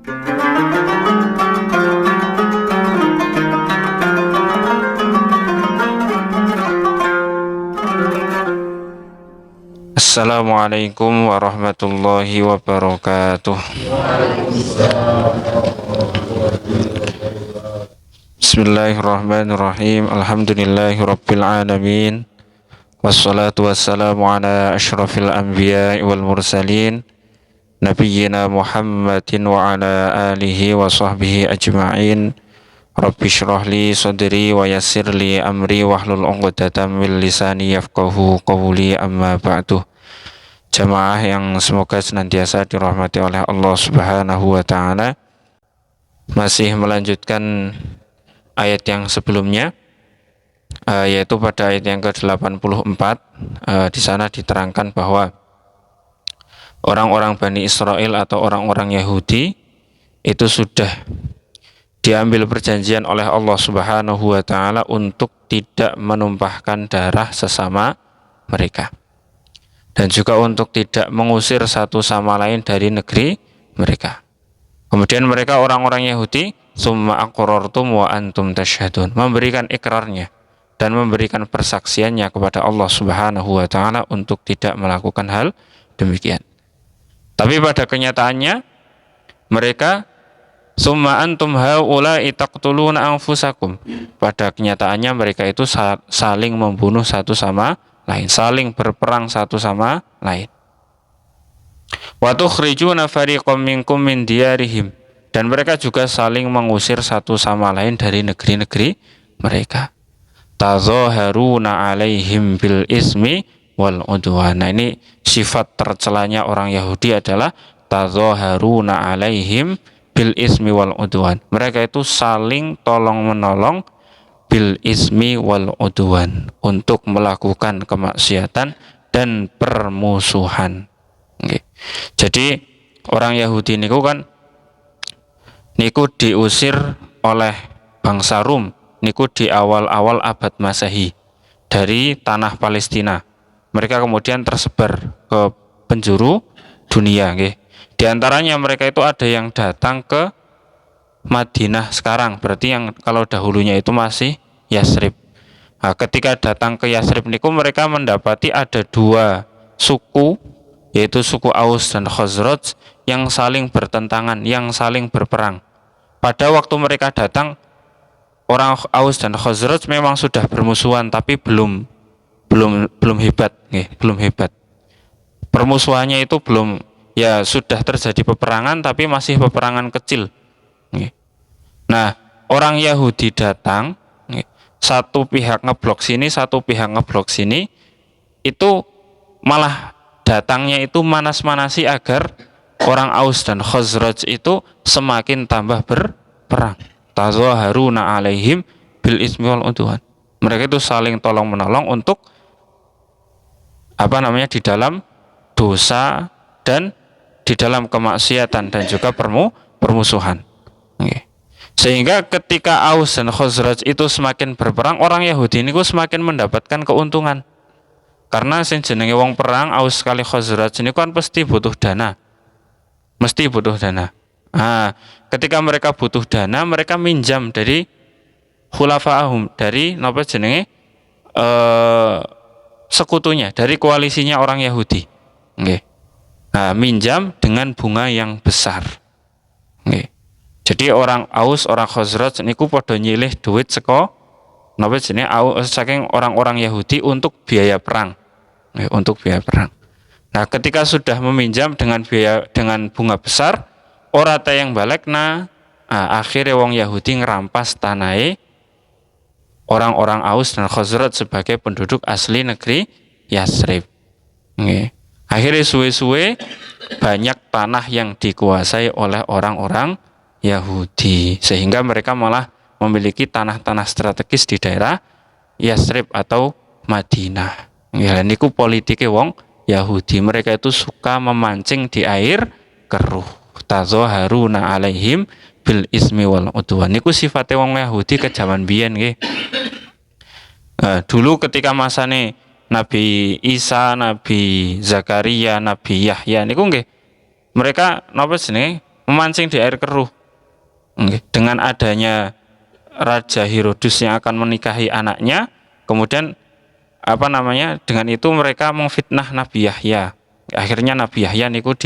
Assalamualaikum warahmatullahi wabarakatuh. Bismillahirrahmanirrahim. Alhamdulillahi rabbil alamin. Wassalatu wassalamu ala asyrafil anbiya'i wal mursalin nabiyyina Muhammadin wa ala alihi wa sahbihi ajma'in. Rabbi shrah li sadri wa yassir li amri wahlul 'uqdatam min lisani yafqahu qawli, amma ba'du. Jamaah yang semoga senantiasa dirahmati oleh Allah Subhanahu wa taala, masih melanjutkan ayat yang sebelumnya, yaitu pada ayat yang ke-84. Di sana diterangkan bahwa orang-orang Bani Israel atau orang-orang Yahudi itu sudah diambil perjanjian oleh Allah Subhanahu wa taala untuk tidak menumpahkan darah sesama mereka, dan juga untuk tidak mengusir satu sama lain dari negeri mereka. Kemudian mereka orang-orang Yahudi, summa aqrartum wa antum tashhadun, memberikan ikrarnya dan memberikan persaksiannya kepada Allah Subhanahu wa taala untuk tidak melakukan hal demikian. Tapi pada kenyataannya mereka, summa antum haula'i taqtuluna anfusakum, pada kenyataannya mereka itu saling membunuh satu sama lain, saling berperang satu sama lain. Wa tukhrijuna fariqam minkum min diyarihim, dan mereka juga saling mengusir satu sama lain dari negeri-negeri mereka. Tazaharuna alaihim bil ismi wal udwan. Nah, ini sifat tercelanya orang Yahudi adalah tazaharuna alaihim bil ismi wal udwan. Mereka itu saling tolong menolong bil ismi wal udwan, untuk melakukan kemaksiatan dan permusuhan. Jadi orang Yahudi niku kan diusir oleh bangsa Rum niku di awal-awal abad Masehi dari tanah Palestina. Mereka kemudian tersebar ke penjuru dunia. Di antaranya mereka itu ada yang datang ke Madinah sekarang, berarti yang kalau dahulunya itu masih Yasrib. Nah, ketika datang ke Yasrib niku mereka mendapati ada dua suku, yaitu suku Aus dan Khazraj, yang saling bertentangan, yang saling berperang. Pada waktu mereka datang, orang Aus dan Khazraj memang sudah bermusuhan, tapi belum hebat, belum hebat. Permusuhannya itu belum, ya sudah terjadi peperangan, tapi masih peperangan kecil. Nah, orang Yahudi datang, satu pihak ngeblok sini, satu pihak ngeblok sini, itu malah datangnya itu manas-manasi agar orang Aus dan Khazraj itu semakin tambah berperang. Tazaharuna alaihim bil ismi wal udwan. Mereka itu saling tolong menolong untuk di dalam dosa dan di dalam kemaksiatan dan juga permusuhan. Sehingga ketika Aus dan Khazraj itu semakin berperang, orang Yahudi ini semakin mendapatkan keuntungan. Karena sing jenenge wong perang, Aus kali Khazraj ini kan pasti butuh dana. Mesti butuh dana. Nah, ketika mereka butuh dana, mereka minjam dari khulafa'ahum, dari sekutunya, dari koalisinya orang Yahudi. Nah, minjam dengan bunga yang besar. Jadi orang Aus, orang Khazraj niku padha nyilih duit saking orang-orang Yahudi untuk biaya perang. Untuk biaya perang. Nah, ketika sudah meminjam dengan bunga besar, ora tayang balekna, akhirnya wong Yahudi ngerampas tanah orang-orang Aus dan Khazraj sebagai penduduk asli negeri Yasrib. Akhirnya suwe-suwe banyak tanah yang dikuasai oleh orang-orang Yahudi, sehingga mereka malah memiliki tanah-tanah strategis di daerah Yasrib atau Madinah. Niku politiknya wong Yahudi, mereka itu suka memancing di air keruh. Tazaharuna alaihim bil ismi wal udwan. Niku sifatnya wong Yahudi ke zaman biyen nggih. Dulu ketika masane Nabi Isa, Nabi Zakaria, Nabi Yahya niku nggih mereka memancing di air keruh. Dengan adanya Raja Herodes yang akan menikahi anaknya, kemudian dengan itu mereka memfitnah Nabi Yahya. Akhirnya Nabi Yahya niku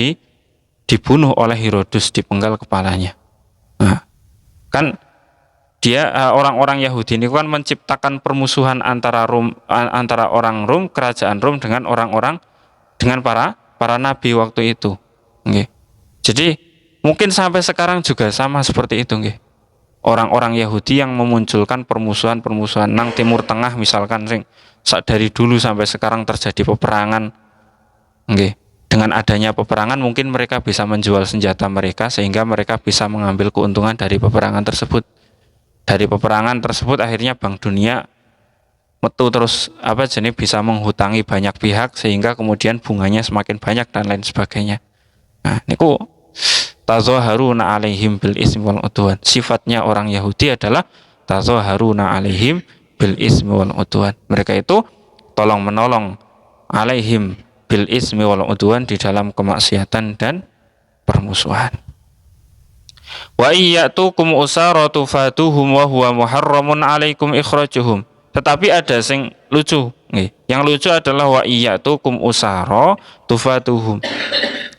dibunuh oleh Herodes, dipenggal kepalanya. Nah, kan dia orang-orang Yahudi ini kan menciptakan permusuhan antara orang Rom, kerajaan Rom dengan para nabi waktu itu. Jadi mungkin sampai sekarang juga sama seperti itu, orang-orang Yahudi yang memunculkan permusuhan nang Timur Tengah misalkan dari dulu sampai sekarang terjadi peperangan. Dengan adanya peperangan mungkin mereka bisa menjual senjata mereka sehingga mereka bisa mengambil keuntungan dari peperangan tersebut. Dari peperangan tersebut akhirnya Bank Dunia metu terus bisa menghutangi banyak pihak sehingga kemudian bunganya semakin banyak dan lain sebagainya. Nah, niku tazaharuna alaihim bil ismi wal udwan. Sifatnya orang Yahudi adalah tazaharuna alaihim bil ismi wal udwan. Mereka itu tolong menolong alaihim bil ismi wal udwan di dalam kemaksiatan dan permusuhan. Wa iyyatukum usaratu fatuhum wa huwa muharramun alaikum ikhrajuhum. Tetapi ada sing lucu, Yang lucu adalah wa iyyatukum usara tufatuhum.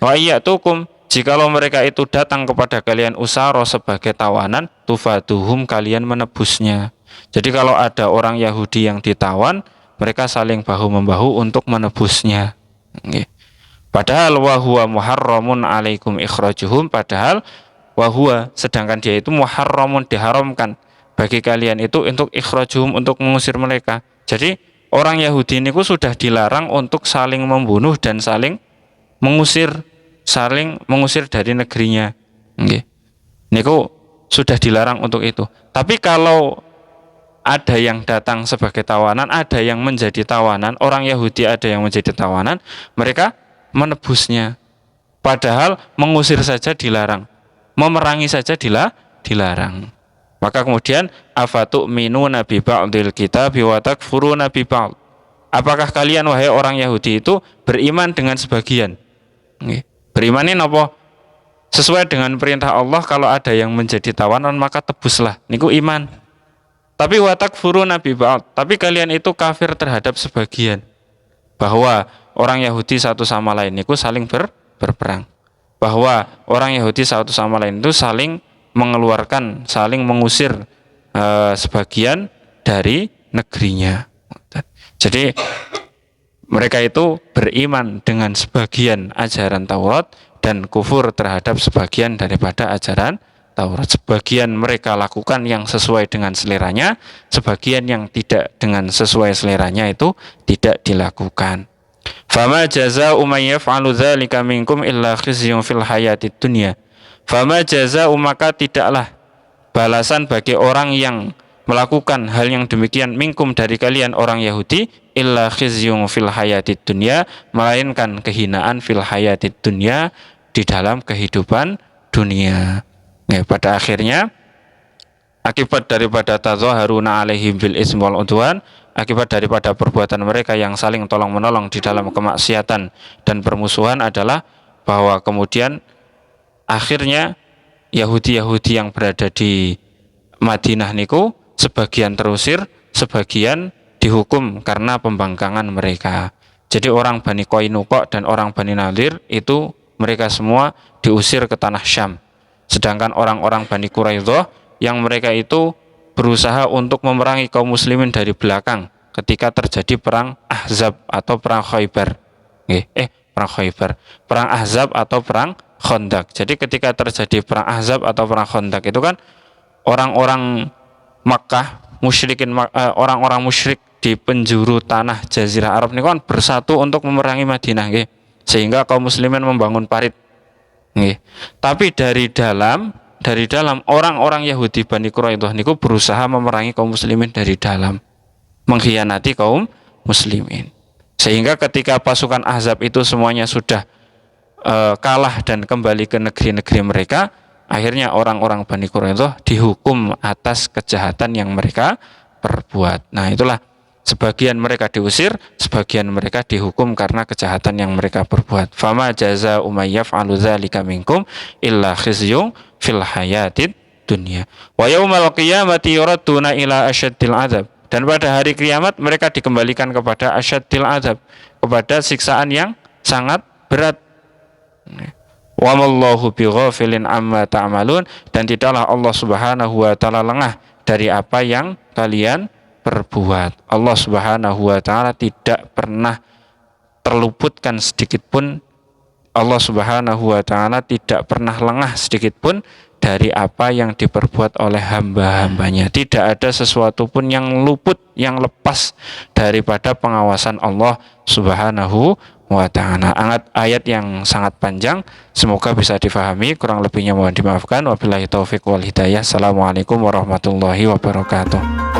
Wa iyyatukum, jikalau mereka itu datang kepada kalian usara sebagai tawanan, tufatuhum, kalian menebusnya. Jadi kalau ada orang Yahudi yang ditawan, mereka saling bahu-membahu untuk menebusnya. Padahal wa huwa muharramun alaikum ikhrajuhum, padahal wahua, sedangkan dia itu muharramun, diharamkan bagi kalian itu untuk ikhrajuhum, untuk mengusir mereka. Jadi orang Yahudi ini sudah dilarang untuk saling membunuh dan saling mengusir dari negerinya. Niku sudah dilarang untuk itu. Tapi kalau ada yang datang sebagai tawanan, ada yang menjadi tawanan, orang Yahudi ada yang menjadi tawanan, mereka menebusnya. Padahal mengusir saja dilarang, memerangi saja dilarang. Maka kemudian afatu'minuna bi ba'dil kitabi wa takfuruna bi ba'd. Apakah kalian wahai orang Yahudi itu beriman dengan sebagian? Beriman ini apa? Sesuai dengan perintah Allah, kalau ada yang menjadi tawanan maka tebuslah. Niku iman. Tapi wa takfuruna bi ba'd. Tapi kalian itu kafir terhadap sebagian. Bahwa orang Yahudi satu sama lain niku saling berperang. Bahwa orang Yahudi satu sama lain itu saling mengeluarkan, saling mengusir sebagian dari negerinya. Jadi mereka itu beriman dengan sebagian ajaran Taurat dan kufur terhadap sebagian daripada ajaran Taurat. Sebagian mereka lakukan yang sesuai dengan seleranya, sebagian yang tidak dengan sesuai seleranya itu tidak dilakukan. Fama jazaa'u man yaf'alu dzalika minkum illa khizyun fil hayatid dunya. Fama jazaa'u, maka tidaklah balasan bagi orang yang melakukan hal yang demikian minkum dari kalian orang Yahudi, illa khizyun fil hayatid dunya, melainkan kehinaan fil hayatid dunya, di dalam kehidupan dunia. Pada akhirnya akibat daripada tazaharuna alaihim bil ismi wal udwan, akibat daripada perbuatan mereka yang saling tolong-menolong di dalam kemaksiatan dan permusuhan adalah bahwa kemudian akhirnya Yahudi-Yahudi yang berada di Madinah niku sebagian terusir, sebagian dihukum karena pembangkangan mereka. Jadi orang Bani Qainuqa dan orang Bani Nadir itu mereka semua diusir ke tanah Syam. Sedangkan orang-orang Bani Quraidah yang mereka itu berusaha untuk memerangi kaum muslimin dari belakang ketika terjadi perang Ahzab atau perang Khaybar. Perang Ahzab atau perang Khandaq. Jadi ketika terjadi perang Ahzab atau perang Khandaq itu kan orang-orang Makkah, orang-orang musyrik di penjuru tanah Jazirah Arab ini kan bersatu untuk memerangi Madinah, sehingga kaum muslimin membangun parit. Tapi dari dalam orang-orang Yahudi Bani Quraidah niku berusaha memerangi kaum muslimin dari dalam, mengkhianati kaum muslimin. Sehingga ketika pasukan Ahzab itu semuanya sudah kalah dan kembali ke negeri-negeri mereka, akhirnya orang-orang Bani Quraidah dihukum atas kejahatan yang mereka perbuat. Nah, itulah Sebagian mereka diusir, sebagian mereka dihukum karena kejahatan yang mereka perbuat. Fama jaza umayyaf aluzalika minkum illa khizyum fil hayatid dunya. Wa yaumal qiyamati yuradduna ila asyaddil azab. Dan pada hari kiamat mereka dikembalikan kepada asyaddil azab, kepada siksaan yang sangat berat. Wa mallahu bighafilin amma ta'malun, dan tidaklah Allah Subhanahu wa taala lengah dari apa yang kalian perbuat. Allah Subhanahu wa taala tidak pernah terluputkan sedikit pun, Allah Subhanahu wa taala tidak pernah lengah sedikit pun dari apa yang diperbuat oleh hamba-hambanya. Tidak ada sesuatu pun yang luput, yang lepas daripada pengawasan Allah Subhanahu wa ta'ala. Ayat yang sangat panjang, semoga bisa difahami, kurang lebihnya mohon dimaafkan. Wabillahi taufik wal hidayah. Assalamualaikum warahmatullahi wabarakatuh.